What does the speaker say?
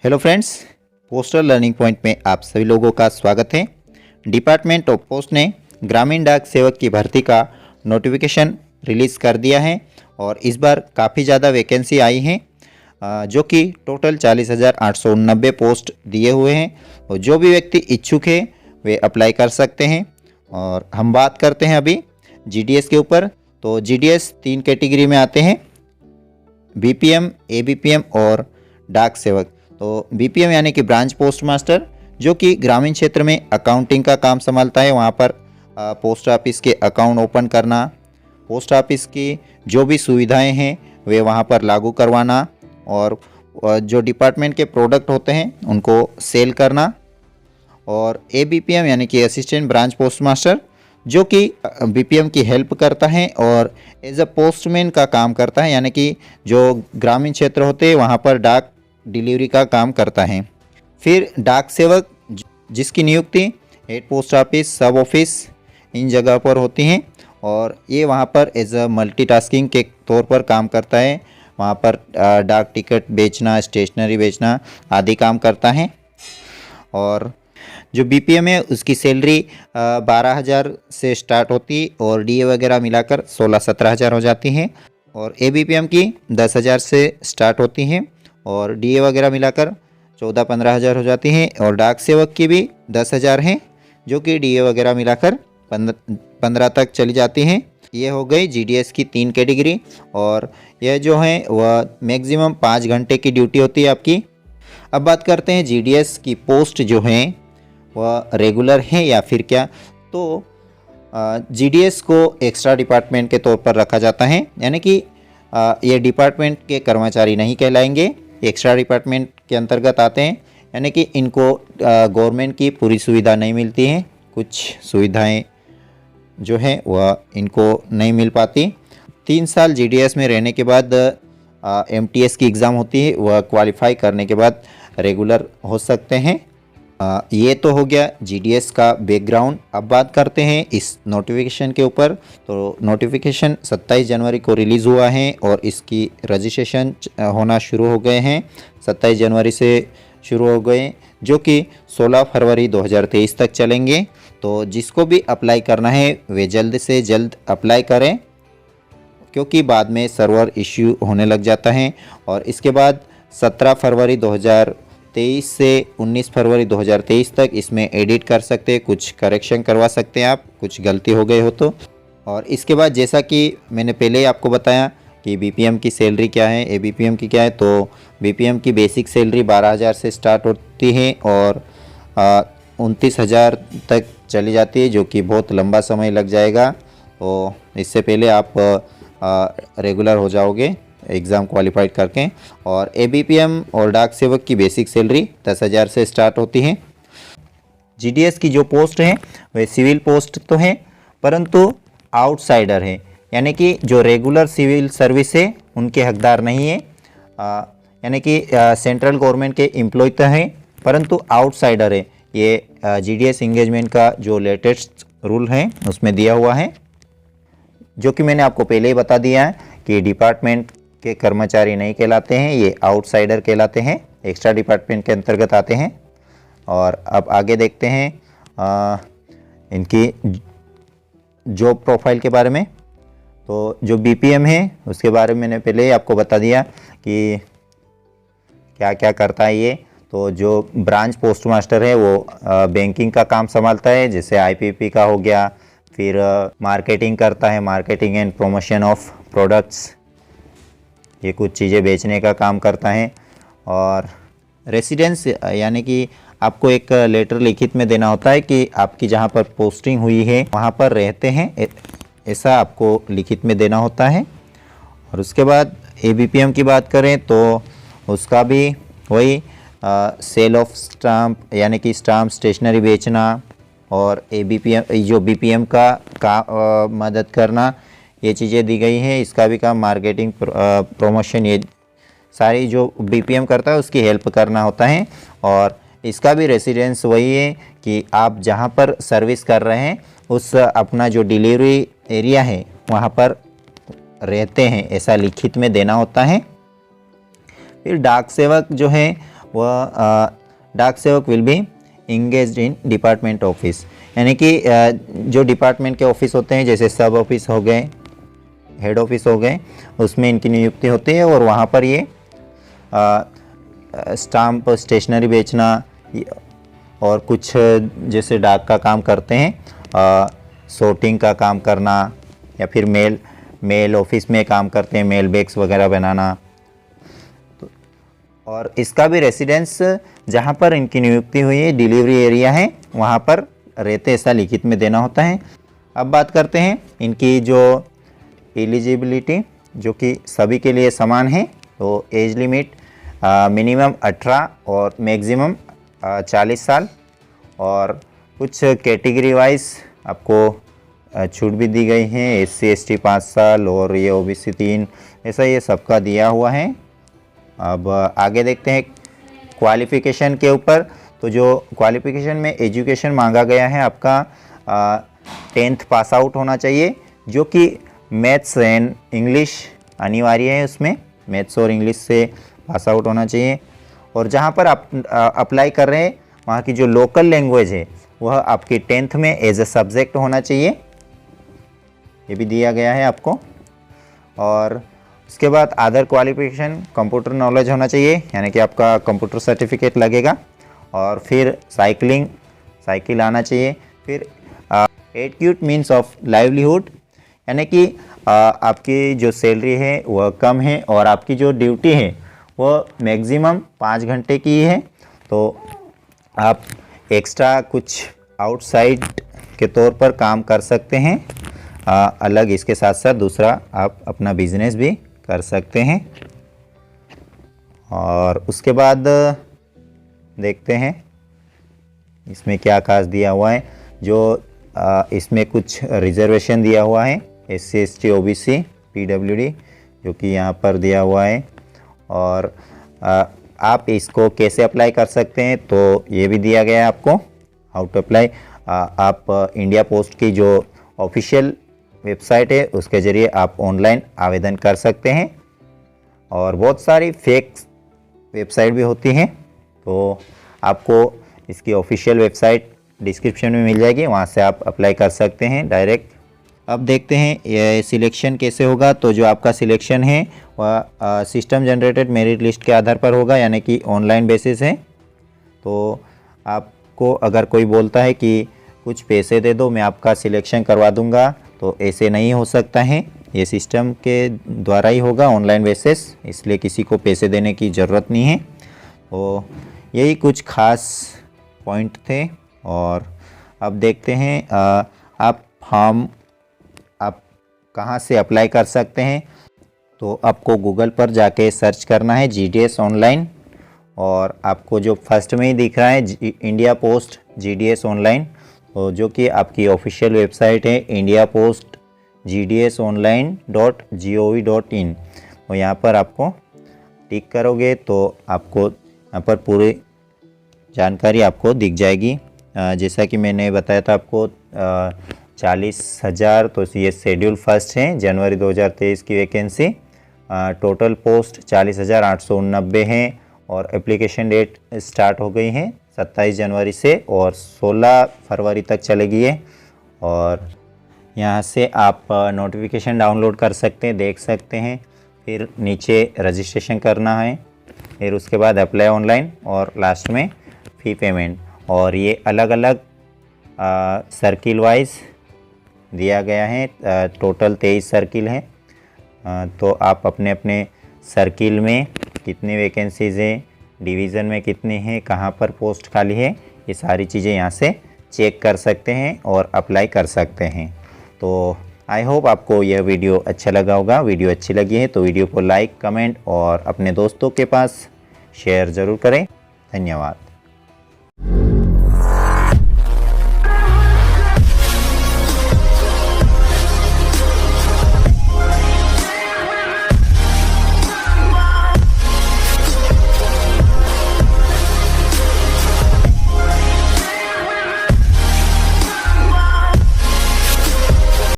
Hello friends, postal learning point में आप सभी लोगों का स्वागत है। डिपार्टमेंट ऑफ पोस्ट ने ग्रामीण डाक सेवक की भर्ती का नोटिफिकेशन रिलीज़ कर दिया है और इस बार काफ़ी ज़्यादा वैकेंसी आई हैं, जो कि टोटल 40,889 पोस्ट दिए हुए हैं और जो भी व्यक्ति इच्छुक है वे अप्लाई कर सकते हैं। और हम बात करते हैं अभी जीडीएस के ऊपर। तो जीडीएस 3 कैटेगरी में आते हैं, बीपीएम, एबीपीएम और डाक सेवक। तो बीपीएम यानी कि ब्रांच पोस्ट मास्टर, जो कि ग्रामीण क्षेत्र में अकाउंटिंग का काम संभालता है। वहाँ पर पोस्ट ऑफिस के अकाउंट ओपन करना, पोस्ट ऑफिस की जो भी सुविधाएं हैं वे वहाँ पर लागू करवाना और जो डिपार्टमेंट के प्रोडक्ट होते हैं उनको सेल करना। और एबीपीएम यानी कि असिस्टेंट ब्रांच पोस्ट मास्टर, जो कि बीपीएम की हेल्प करता है और एज अ पोस्टमैन का काम करता है, यानी कि जो ग्रामीण क्षेत्र होते हैं वहाँ पर डाक डिलीवरी का काम करता है। फिर डाक सेवक, जिसकी नियुक्ति हेड पोस्ट ऑफिस, सब ऑफिस इन जगह पर होती हैं और ये वहाँ पर एज अ मल्टीटास्किंग के तौर पर काम करता है। वहाँ पर डाक टिकट बेचना, स्टेशनरी बेचना आदि काम करता है। और जो बीपीएम है उसकी सैलरी 12,000 से स्टार्ट होती और डीए वगैरह मिलाकर 16-17 हज़ार हो जाती हैं। और एबीपीएम की 10,000 से स्टार्ट होती हैं और डीए वगैरह मिलाकर 14-15 हज़ार हो जाती हैं। और डाक सेवक की भी 10,000 हैं, जो कि डीए वगैरह मिलाकर 15 तक चली जाती हैं। ये हो गई जीडीएस की 3 कैटेगरी और यह जो है वह मैक्सिमम 5 घंटे की ड्यूटी होती है आपकी। अब बात करते हैं जीडीएस की पोस्ट जो हैं वह रेगुलर है या फिर क्या। तो जीडीएस को एक्स्ट्रा डिपार्टमेंट के तौर पर रखा जाता है, यानी कि ये डिपार्टमेंट के कर्मचारी नहीं कहलाएंगे, एक्स्ट्रा डिपार्टमेंट के अंतर्गत आते हैं। यानी कि इनको गवर्नमेंट की पूरी सुविधा नहीं मिलती है, कुछ सुविधाएं जो हैं वह इनको नहीं मिल पाती। 3 साल जीडीएस में रहने के बाद एमटीएस की एग्ज़ाम होती है, वह क्वालिफाई करने के बाद रेगुलर हो सकते हैं। ये तो हो गया जीडीएस का बैकग्राउंड। अब बात करते हैं इस नोटिफिकेशन के ऊपर। तो नोटिफिकेशन 27 जनवरी को रिलीज़ हुआ है और इसकी रजिस्ट्रेशन होना शुरू हो गए हैं। 27 जनवरी से शुरू हो गए, जो कि 16 फरवरी 2023 तक चलेंगे। तो जिसको भी अप्लाई करना है वे जल्द से जल्द अप्लाई करें, क्योंकि बाद में सर्वर इश्यू होने लग जाता है। और इसके बाद 17 फरवरी 2023 से 19 फरवरी 2023 तक इसमें एडिट कर सकते हैं, कुछ करेक्शन करवा सकते हैं आप, कुछ गलती हो गई हो तो। और इसके बाद जैसा कि मैंने पहले ही आपको बताया कि बीपीएम की सैलरी क्या है, एबीपीएम की क्या है। तो बीपीएम की बेसिक सैलरी 12,000 से स्टार्ट होती है और 29,000 तक चली जाती है, जो कि बहुत लंबा समय लग जाएगा। तो इससे पहले आप रेगुलर हो जाओगे एग्ज़ाम क्वालिफाइड करके। और एबीपीएम और डाक सेवक की बेसिक सैलरी 10,000 से स्टार्ट होती है। जीडीएस की जो पोस्ट है वे सिविल पोस्ट तो है, परंतु आउटसाइडर है, यानी कि जो रेगुलर सिविल सर्विस है उनके हकदार नहीं है। यानी कि सेंट्रल गवर्नमेंट के एम्प्लॉय तो हैं, परंतु आउटसाइडर है। ये जीडीएस इंगेजमेंट का जो लेटेस्ट रूल है उसमें दिया हुआ है, जो कि मैंने आपको पहले ही बता दिया है कि डिपार्टमेंट के कर्मचारी नहीं कहलाते हैं, ये आउटसाइडर कहलाते हैं, एक्स्ट्रा डिपार्टमेंट के अंतर्गत आते हैं। और अब आगे देखते हैं इनकी जॉब प्रोफाइल के बारे में। तो जो बीपीएम है उसके बारे में मैंने पहले ही आपको बता दिया कि क्या क्या करता है ये। तो जो ब्रांच पोस्ट मास्टर है वो बैंकिंग का काम संभालता है, जैसे आईपीपी का हो गया। फिर मार्केटिंग करता है, marketing and promotion of products, ये कुछ चीज़ें बेचने का काम करता है। और रेसिडेंस, यानी कि आपको एक लेटर लिखित में देना होता है कि आपकी जहाँ पर पोस्टिंग हुई है वहाँ पर रहते हैं, ऐसा आपको लिखित में देना होता है। और उसके बाद एबीपीएम की बात करें तो उसका भी वही सेल ऑफ स्टाम्प, यानी कि स्टाम्प स्टेशनरी बेचना और एबीपीएम जो बीपीएम का मदद करना, ये चीज़ें दी गई हैं। इसका भी काम मार्केटिंग, प्रमोशन, ये सारी जो बीपीएम करता है उसकी हेल्प करना होता है। और इसका भी रेसिडेंस वही है कि आप जहाँ पर सर्विस कर रहे हैं उस अपना जो डिलीवरी एरिया है वहाँ पर रहते हैं, ऐसा लिखित में देना होता है। फिर डाक सेवक जो है वह डाक सेवक will be engaged in department office, यानी कि जो डिपार्टमेंट के ऑफिस होते हैं जैसे सब ऑफिस हो गए, हेड ऑफिस हो गए, उसमें इनकी नियुक्ति होती है और वहाँ पर ये स्टाम्प स्टेशनरी बेचना और कुछ जैसे डाक का काम करते हैं, sorting का काम करना, या फिर मेल ऑफिस में काम करते हैं, मेल बैग्स वगैरह बनाना। और इसका भी रेसिडेंस जहाँ पर इनकी नियुक्ति हुई है, डिलीवरी एरिया है, वहाँ पर रहते ऐसा लिखित में देना होता है। अब बात करते हैं इनकी जो एलिजिबिलिटी, जो कि सभी के लिए समान है। तो एज लिमिट मिनिमम 18 और मैक्सिमम 40 साल, और कुछ कैटेगरी वाइज आपको छूट भी दी गई है। SC ST 5 साल और ये OBC 3, ऐसा ये सबका दिया हुआ है। अब आगे देखते हैं क्वालिफ़िकेशन के ऊपर। तो जो क्वालिफ़िकेशन में एजुकेशन मांगा गया है आपका 10th पास आउट होना चाहिए, जो कि मैथ्स एंड इंग्लिश अनिवार्य है, उसमें मैथ्स और इंग्लिश से पास आउट होना चाहिए। और जहाँ पर आप अप्लाई कर रहे हैं वहाँ की जो लोकल लैंग्वेज है वह आपकी 10th में एज ए सब्जेक्ट होना चाहिए, ये भी दिया गया है आपको। और उसके बाद अदर क्वालिफिकेशन कंप्यूटर नॉलेज होना चाहिए, यानी कि आपका कंप्यूटर सर्टिफिकेट लगेगा। और फिर साइकिल आना चाहिए। फिर एडक्यूट मीन्स ऑफ लाइवलीहुड, यानी कि आपकी जो सैलरी है वह कम है और आपकी जो ड्यूटी है वह मैक्सिमम 5 घंटे की है। तो आप एक्स्ट्रा कुछ आउटसाइड के तौर पर काम कर सकते हैं, अलग इसके साथ साथ दूसरा आप अपना बिजनेस भी कर सकते हैं। और उसके बाद देखते हैं इसमें क्या खास दिया हुआ है। जो इसमें कुछ रिजर्वेशन दिया हुआ है, SC ST OBC PWD, जो कि यहाँ पर दिया हुआ है। और आप इसको कैसे अप्लाई कर सकते हैं तो ये भी दिया गया है आपको, हाउ टू अप्लाई। आप इंडिया पोस्ट की जो ऑफिशियल वेबसाइट है उसके ज़रिए आप ऑनलाइन आवेदन कर सकते हैं। और बहुत सारी फेक वेबसाइट भी होती हैं, तो आपको इसकी ऑफिशियल वेबसाइट डिस्क्रिप्शन में मिल जाएगी, वहाँ से आप अप्लाई कर सकते हैं डायरेक्ट। अब देखते हैं ये सिलेक्शन कैसे होगा। तो जो आपका सिलेक्शन है वह सिस्टम जनरेटेड मेरिट लिस्ट के आधार पर होगा, यानी कि ऑनलाइन बेसिस है। तो आपको अगर कोई बोलता है कि कुछ पैसे दे दो मैं आपका सिलेक्शन करवा दूंगा, तो ऐसे नहीं हो सकता है, ये सिस्टम के द्वारा ही होगा ऑनलाइन बेसिस, इसलिए किसी को पैसे देने की ज़रूरत नहीं है। तो यही कुछ खास पॉइंट थे। और अब देखते हैं आप फॉर्म आप कहाँ से अप्लाई कर सकते हैं। तो आपको गूगल पर जाके सर्च करना है GDS ऑनलाइन, और आपको जो फर्स्ट में ही दिख रहा है इंडिया पोस्ट GDS ऑनलाइन, तो जो कि आपकी ऑफिशियल वेबसाइट है इंडिया पोस्ट GDSonline.gov.in। तो यहाँ पर आपको टिक करोगे तो आपको यहाँ पर पूरी जानकारी आपको दिख जाएगी। जैसा कि मैंने बताया था आपको 40,000, तो ये शेड्यूल फर्स्ट है, जनवरी 2023 की वैकेंसी। टोटल पोस्ट 40,889 हैं और एप्लीकेशन डेट स्टार्ट हो गई है 27 जनवरी से और 16 फरवरी तक चलेगी है। और यहाँ से आप नोटिफिकेशन डाउनलोड कर सकते हैं, देख सकते हैं। फिर नीचे रजिस्ट्रेशन करना है, फिर उसके बाद अप्लाई ऑनलाइन और लास्ट में फ़ी पेमेंट। और ये अलग अलग सर्किल वाइज दिया गया है, टोटल 23 सर्किल है। तो आप अपने अपने सर्किल में कितनी वैकेंसीज़ हैं, डिवीज़न में कितनी हैं, कहाँ पर पोस्ट खाली है, ये सारी चीज़ें यहाँ से चेक कर सकते हैं और अप्लाई कर सकते हैं। तो आई होप आपको यह वीडियो अच्छा लगा होगा। वीडियो अच्छी लगी है तो वीडियो को लाइक, कमेंट और अपने दोस्तों के पास शेयर ज़रूर करें। धन्यवाद।